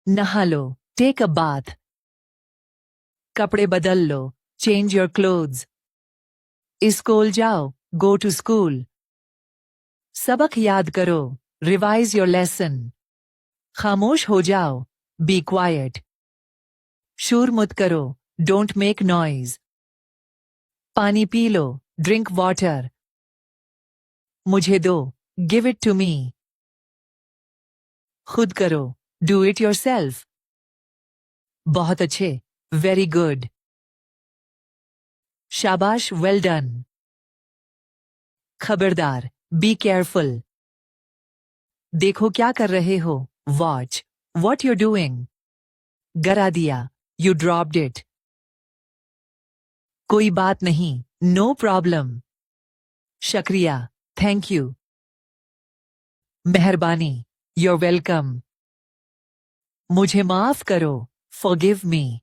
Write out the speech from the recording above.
नहा लो, take a bath. कपड़े बदल लो, चेंज योर क्लोथ्स। स्कूल जाओ, गो टू स्कूल। सबक याद करो, रिवाइज योर लेसन। खामोश हो जाओ, बी क्वाइट। शोर मत करो, डोंट मेक नॉइज। पानी पी लो, ड्रिंक वाटर। मुझे दो, गिव इट टू मी। खुद करो, डू इट योरसेल्फ। बहुत अच्छे, वेरी गुड। शाबाश, वेल डन। खबरदार, बी केयरफुल। देखो क्या कर रहे हो, वॉच वॉट यू डूइंग। गिरा दिया, यू ड्रॉप्ड इट। कोई बात नहीं, नो प्रॉब्लम। शुक्रिया, थैंक यू। मेहरबानी, you're वेलकम। मुझे माफ करो, forgive me।